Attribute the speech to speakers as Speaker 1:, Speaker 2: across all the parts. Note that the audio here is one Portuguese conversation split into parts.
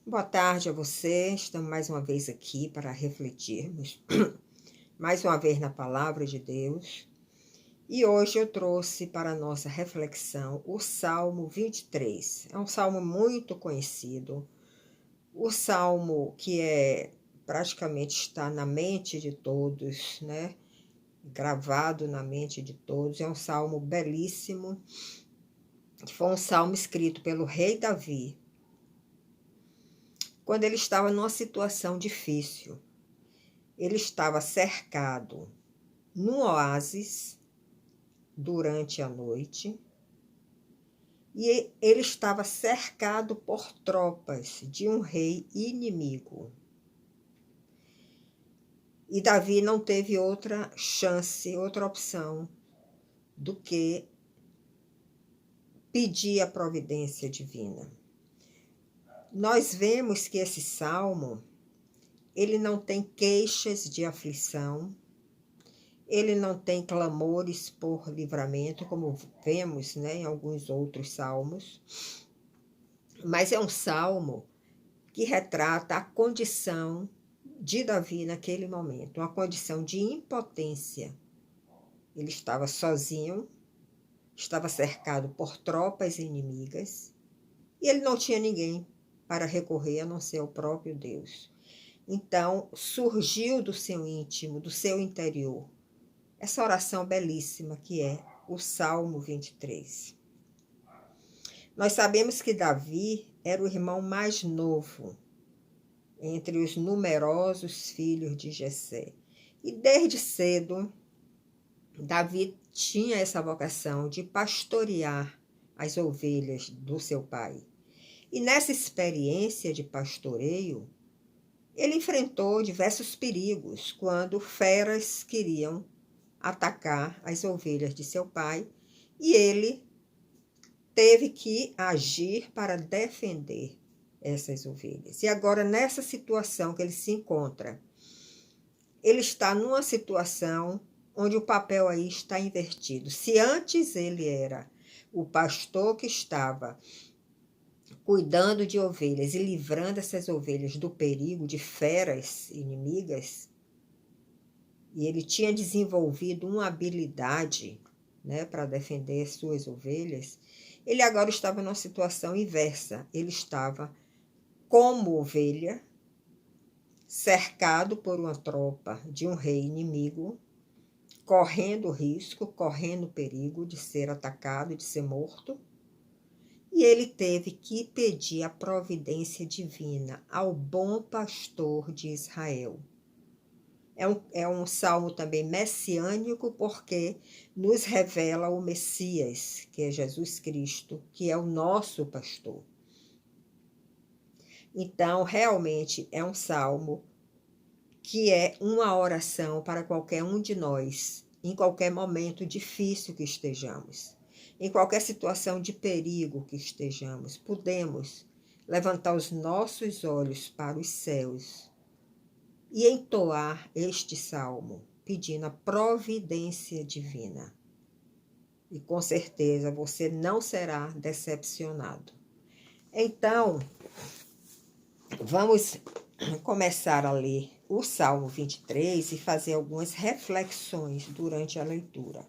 Speaker 1: Boa tarde a você. Estamos mais uma vez aqui para refletirmos mais uma vez na palavra de Deus. E hoje eu trouxe para a nossa reflexão o Salmo 23. É um salmo muito conhecido. O salmo que praticamente está na mente de todos, né? Gravado na mente de todos. É um salmo belíssimo, que foi um salmo escrito pelo rei Davi, quando ele estava numa situação difícil. Ele estava cercado num oásis durante a noite e ele estava cercado por tropas de um rei inimigo. E Davi não teve outra chance, outra opção do que pedir a providência divina. Nós vemos que esse salmo, ele não tem queixas de aflição, ele não tem clamores por livramento, como vemos, né, em alguns outros salmos, mas é um salmo que retrata a condição de Davi naquele momento, uma condição de impotência. Ele estava sozinho, estava cercado por tropas inimigas, e ele não tinha ninguém para recorrer a não ser o próprio Deus. Então, surgiu do seu íntimo, do seu interior, essa oração belíssima que é o Salmo 23. Nós sabemos que Davi era o irmão mais novo entre os numerosos filhos de Jessé. E desde cedo, Davi tinha essa vocação de pastorear as ovelhas do seu pai. E nessa experiência de pastoreio, ele enfrentou diversos perigos quando feras queriam atacar as ovelhas de seu pai, e ele teve que agir para defender essas ovelhas. E agora, nessa situação que ele se encontra, ele está numa situação onde o papel aí está invertido. Se antes ele era o pastor que estava cuidando de ovelhas e livrando essas ovelhas do perigo de feras inimigas, e ele tinha desenvolvido uma habilidade, né, para defender suas ovelhas, ele agora estava numa situação inversa. Ele estava como ovelha, cercado por uma tropa de um rei inimigo, correndo risco, correndo perigo de ser atacado, de ser morto. E ele teve que pedir a providência divina ao bom pastor de Israel. É um salmo também messiânico, porque nos revela o Messias, que é Jesus Cristo, que é o nosso pastor. Então, realmente é um salmo que é uma oração para qualquer um de nós, em qualquer momento difícil que estejamos, em qualquer situação de perigo que estejamos. Podemos levantar os nossos olhos para os céus e entoar este salmo, pedindo a providência divina. E com certeza você não será decepcionado. Então, vamos começar a ler o Salmo 23 e fazer algumas reflexões durante a leitura.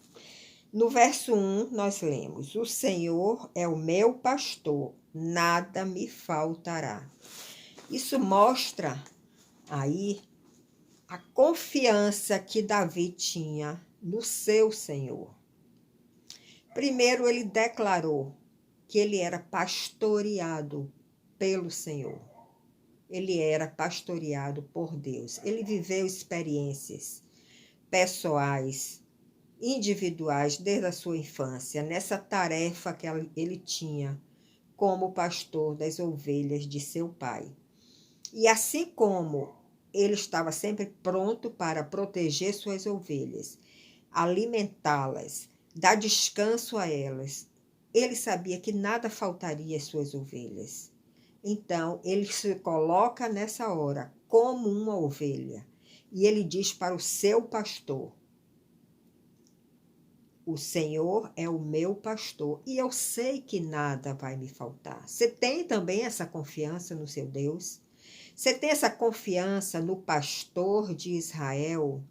Speaker 1: No verso 1, nós lemos: O Senhor é o meu pastor, nada me faltará. Isso mostra aí a confiança que Davi tinha no seu Senhor. Primeiro, ele declarou que ele era pastoreado pelo Senhor. Ele era pastoreado por Deus. Ele viveu experiências pessoais, individuais, desde a sua infância, nessa tarefa que ele tinha como pastor das ovelhas de seu pai. E assim como ele estava sempre pronto para proteger suas ovelhas, alimentá-las, dar descanso a elas, ele sabia que nada faltaria às suas ovelhas. Então, ele se coloca nessa hora como uma ovelha. E ele diz para o seu pastor: O Senhor é o meu pastor e eu sei que nada vai me faltar. Você tem também essa confiança no seu Deus? Você tem essa confiança no pastor de Israel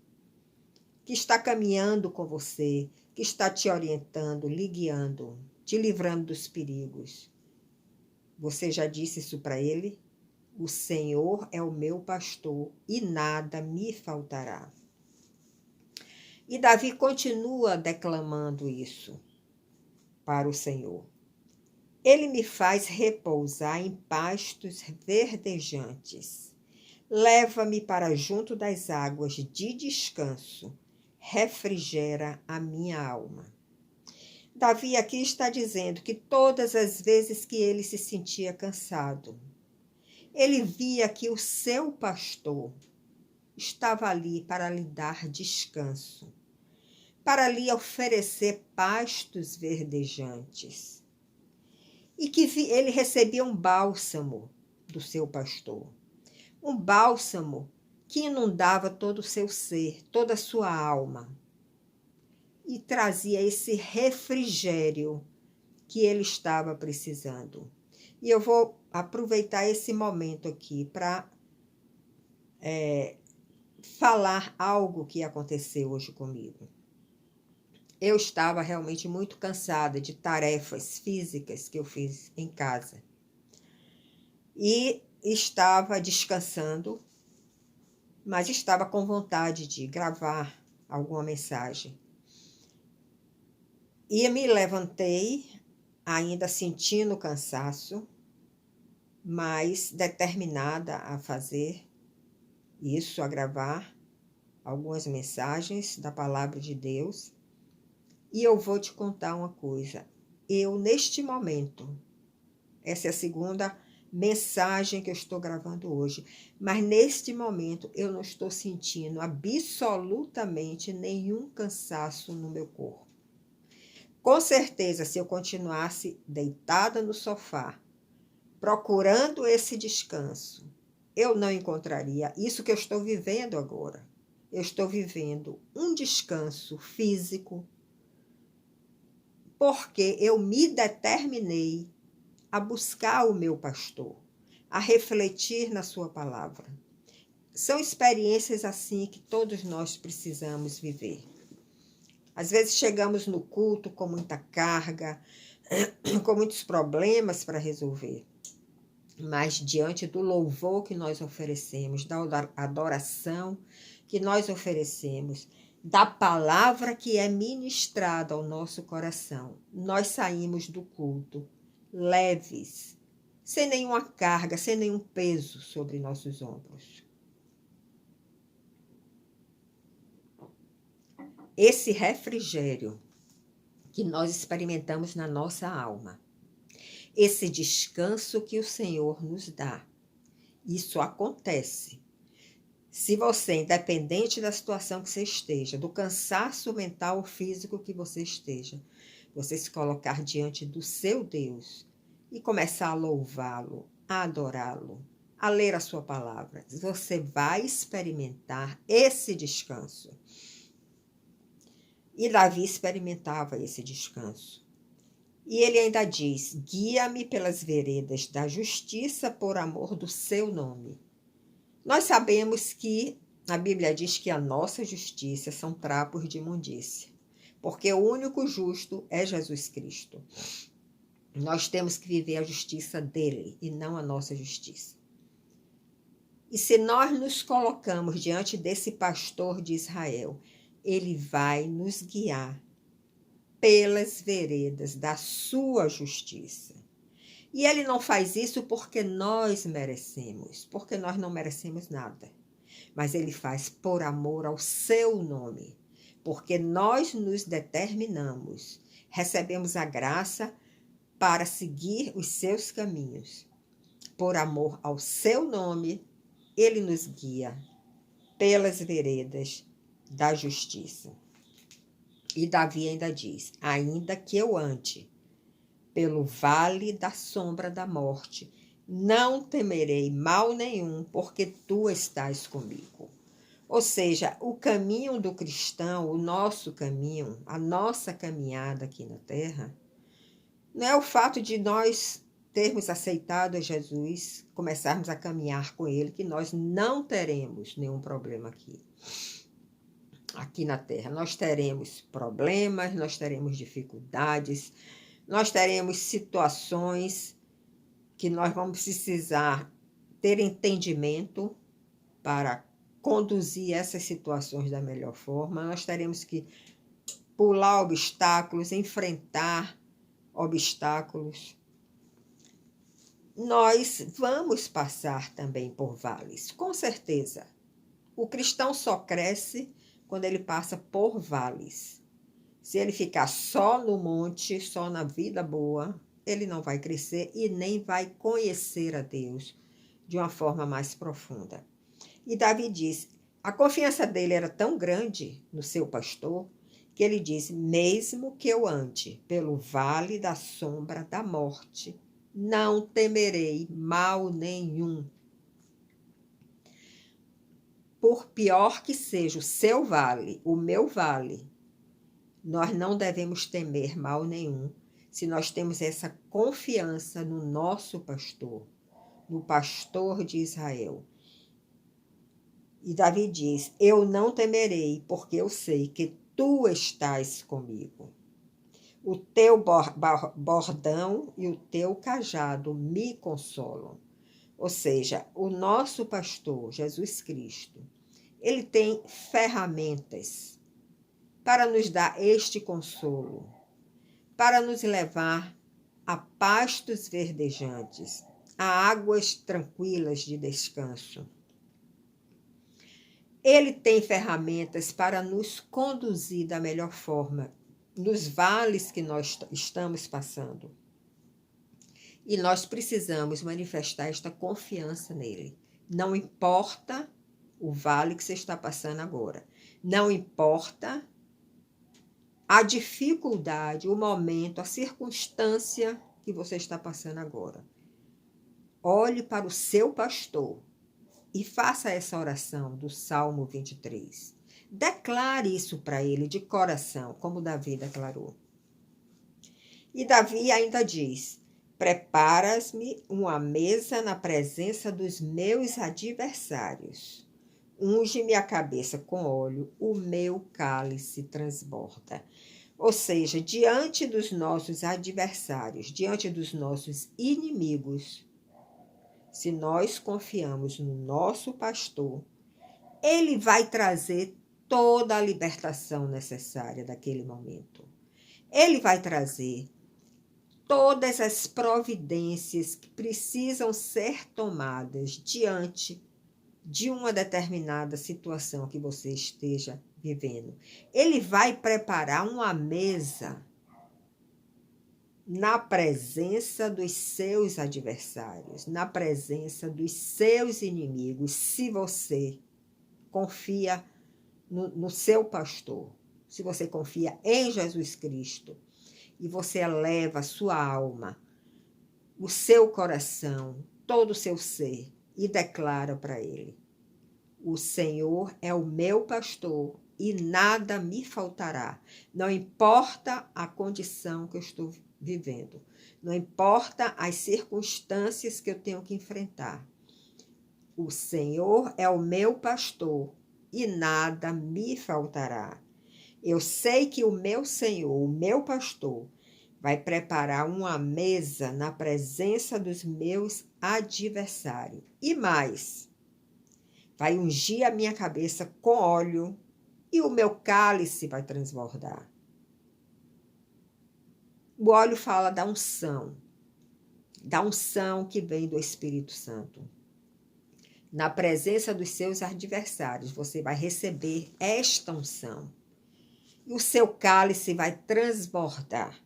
Speaker 1: que está caminhando com você, que está te orientando, lhe guiando, te livrando dos perigos? Você já disse isso para ele? O Senhor é o meu pastor e nada me faltará. E Davi continua declamando isso para o Senhor. Ele me faz repousar em pastos verdejantes. Leva-me para junto das águas de descanso. Refrigera a minha alma. Davi aqui está dizendo que todas as vezes que ele se sentia cansado, ele via que o seu pastor estava ali para lhe dar descanso, para lhe oferecer pastos verdejantes. E que ele recebia um bálsamo do seu pastor. Um bálsamo que inundava todo o seu ser, toda a sua alma. E trazia esse refrigério que ele estava precisando. E eu vou aproveitar esse momento aqui para falar algo que aconteceu hoje comigo. Eu estava realmente muito cansada de tarefas físicas que eu fiz em casa. E estava descansando, mas estava com vontade de gravar alguma mensagem. E me levantei, ainda sentindo cansaço, mas determinada a fazer isso, a gravar algumas mensagens da palavra de Deus. E eu vou te contar uma coisa. Eu, neste momento, essa é a segunda mensagem que eu estou gravando hoje, mas neste momento eu não estou sentindo absolutamente nenhum cansaço no meu corpo. Com certeza, se eu continuasse deitada no sofá, procurando esse descanso, eu não encontraria isso que eu estou vivendo agora. Eu estou vivendo um descanso físico, porque eu me determinei a buscar o meu pastor, a refletir na sua palavra. São experiências assim que todos nós precisamos viver. Às vezes chegamos no culto com muita carga, com muitos problemas para resolver. Mas diante do louvor que nós oferecemos, da adoração que nós oferecemos, da palavra que é ministrada ao nosso coração, nós saímos do culto leves, sem nenhuma carga, sem nenhum peso sobre nossos ombros. Esse refrigério que nós experimentamos na nossa alma, esse descanso que o Senhor nos dá, isso acontece se você, independente da situação que você esteja, do cansaço mental ou físico que você esteja, você se colocar diante do seu Deus e começar a louvá-lo, a adorá-lo, a ler a sua palavra. Você vai experimentar esse descanso. E Davi experimentava esse descanso. E ele ainda diz: guia-me pelas veredas da justiça por amor do seu nome. Nós sabemos que a Bíblia diz que a nossa justiça são trapos de imundícia, porque o único justo é Jesus Cristo. Nós temos que viver a justiça dele e não a nossa justiça. E se nós nos colocamos diante desse pastor de Israel, ele vai nos guiar pelas veredas da sua justiça. E ele não faz isso porque nós merecemos, porque nós não merecemos nada. Mas ele faz por amor ao seu nome, porque nós nos determinamos, recebemos a graça para seguir os seus caminhos. Por amor ao seu nome, ele nos guia pelas veredas da justiça. E Davi ainda diz: ainda que eu ande pelo vale da sombra da morte, não temerei mal nenhum, porque tu estás comigo. Ou seja, o caminho do cristão, o nosso caminho, a nossa caminhada aqui na Terra, não é o fato de nós termos aceitado a Jesus, começarmos a caminhar com Ele, que nós não teremos nenhum problema aqui na Terra. Nós teremos problemas, nós teremos dificuldades, nós teremos situações que nós vamos precisar ter entendimento para conduzir essas situações da melhor forma. Nós teremos que pular obstáculos, enfrentar obstáculos. Nós vamos passar também por vales, com certeza. O cristão só cresce quando ele passa por vales. Se ele ficar só no monte, só na vida boa, ele não vai crescer e nem vai conhecer a Deus de uma forma mais profunda. E Davi diz, a confiança dele era tão grande no seu pastor, que ele diz, mesmo que eu ande pelo vale da sombra da morte, não temerei mal nenhum. Por pior que seja o seu vale, o meu vale, nós não devemos temer mal nenhum, se nós temos essa confiança no nosso pastor, no pastor de Israel. E Davi diz, eu não temerei, porque eu sei que tu estás comigo. O teu bordão e o teu cajado me consolam. Ou seja, o nosso pastor, Jesus Cristo, ele tem ferramentas para nos dar este consolo, para nos levar a pastos verdejantes, a águas tranquilas de descanso. Ele tem ferramentas para nos conduzir da melhor forma nos vales que nós estamos passando. E nós precisamos manifestar esta confiança nele. Não importa o vale que você está passando agora. Não importa a dificuldade, o momento, a circunstância que você está passando agora. Olhe para o seu pastor e faça essa oração do Salmo 23. Declare isso para ele de coração, como Davi declarou. E Davi ainda diz, preparas-me uma mesa na presença dos meus adversários. Unge-me a cabeça com óleo, o meu cálice transborda. Ou seja, diante dos nossos adversários, diante dos nossos inimigos, se nós confiamos no nosso pastor, ele vai trazer toda a libertação necessária daquele momento. Ele vai trazer todas as providências que precisam ser tomadas diante de uma determinada situação que você esteja vivendo. Ele vai preparar uma mesa na presença dos seus adversários, na presença dos seus inimigos, se você confia no seu pastor, se você confia em Jesus Cristo, e você eleva a sua alma, o seu coração, todo o seu ser, e declara para ele, o Senhor é o meu pastor e nada me faltará. Não importa a condição que eu estou vivendo, não importa as circunstâncias que eu tenho que enfrentar. O Senhor é o meu pastor e nada me faltará. Eu sei que o meu Senhor, o meu pastor, vai preparar uma mesa na presença dos meus adversários. E mais, vai ungir a minha cabeça com óleo e o meu cálice vai transbordar. O óleo fala da unção que vem do Espírito Santo. Na presença dos seus adversários, você vai receber esta unção. E o seu cálice vai transbordar.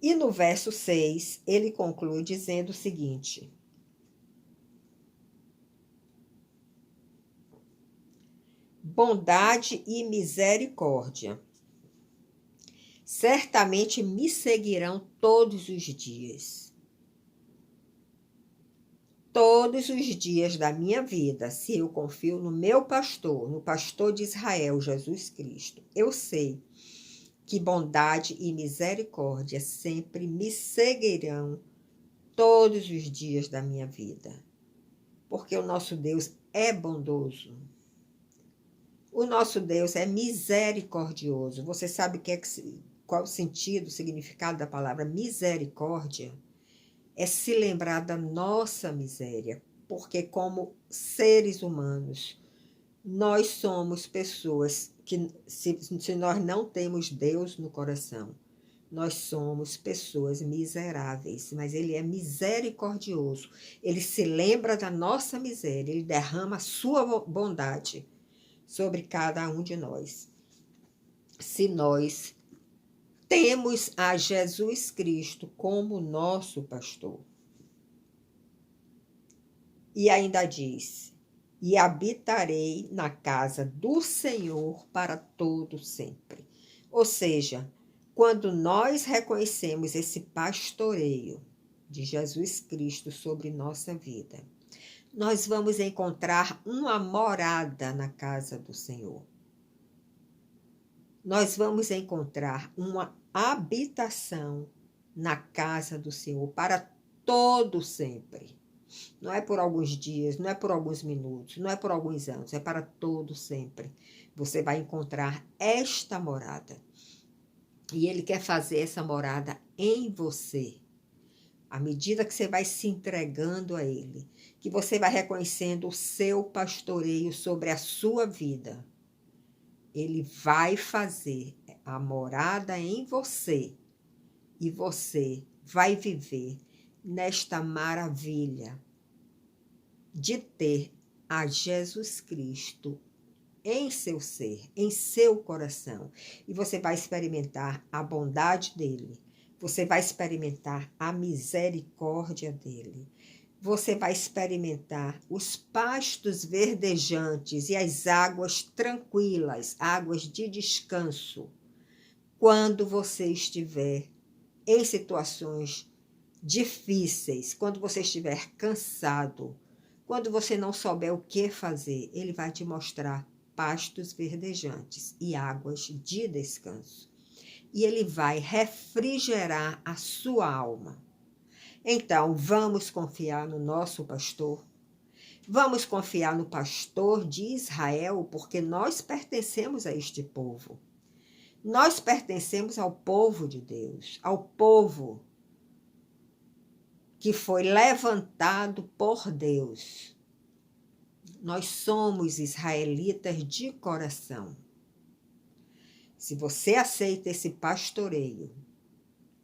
Speaker 1: E no verso 6, ele conclui dizendo o seguinte: bondade e misericórdia certamente me seguirão todos os dias. todos os dias da minha vida, se eu confio no meu pastor, no pastor de Israel, Jesus Cristo, eu sei que bondade e misericórdia sempre me seguirão todos os dias da minha vida. Porque o nosso Deus é bondoso. O nosso Deus é misericordioso. Você sabe qual o sentido, o significado da palavra misericórdia? É se lembrar da nossa miséria. Porque como seres humanos, nós somos pessoas que, se nós não temos Deus no coração, nós somos pessoas miseráveis, mas Ele é misericordioso. Ele se lembra da nossa miséria, Ele derrama a sua bondade sobre cada um de nós. Se nós temos a Jesus Cristo como nosso pastor. E ainda diz: e habitarei na casa do Senhor para todo sempre. Ou seja, quando nós reconhecemos esse pastoreio de Jesus Cristo sobre nossa vida, nós vamos encontrar uma morada na casa do Senhor. Nós vamos encontrar uma habitação na casa do Senhor para todo sempre. Não é por alguns dias, não é por alguns minutos, não é por alguns anos, é para todo sempre. Você vai encontrar esta morada. E Ele quer fazer essa morada em você. À medida que você vai se entregando a Ele, que você vai reconhecendo o seu pastoreio sobre a sua vida, Ele vai fazer a morada em você e você vai viver nesta maravilha de ter a Jesus Cristo em seu ser, em seu coração. E você vai experimentar a bondade dele, você vai experimentar a misericórdia dele, você vai experimentar os pastos verdejantes e as águas tranquilas, águas de descanso, quando você estiver em situações difíceis, quando você estiver cansado, quando você não souber o que fazer, ele vai te mostrar pastos verdejantes e águas de descanso. E ele vai refrigerar a sua alma. Então, vamos confiar no nosso pastor? Vamos confiar no pastor de Israel, porque nós pertencemos a este povo. Nós pertencemos ao povo de Deus, ao povo que foi levantado por Deus. Nós somos israelitas de coração. Se você aceita esse pastoreio,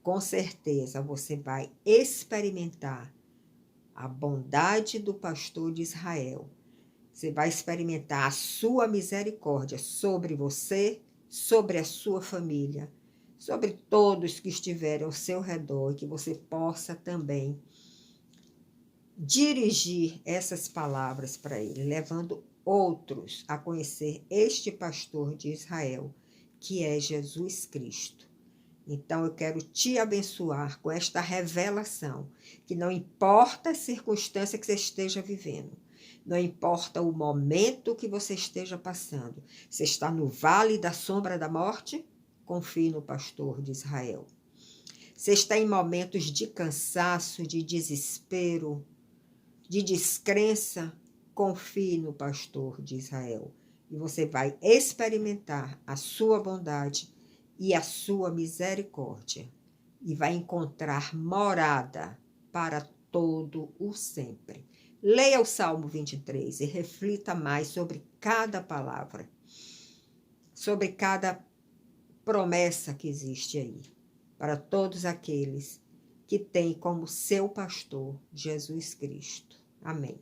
Speaker 1: com certeza você vai experimentar a bondade do pastor de Israel. Você vai experimentar a sua misericórdia sobre você, sobre a sua família, sobre todos que estiverem ao seu redor, que você possa também dirigir essas palavras para ele, levando outros a conhecer este pastor de Israel, que é Jesus Cristo. Então, eu quero te abençoar com esta revelação, que não importa a circunstância que você esteja vivendo, não importa o momento que você esteja passando, você está no vale da sombra da morte? Confie no pastor de Israel. Você está em momentos de cansaço, de desespero, de descrença? Confie no pastor de Israel. E você vai experimentar a sua bondade e a sua misericórdia. E vai encontrar morada para todo o sempre. Leia o Salmo 23 e reflita mais sobre cada palavra, sobre cada promessa que existe aí, para todos aqueles que têm como seu pastor Jesus Cristo. Amém.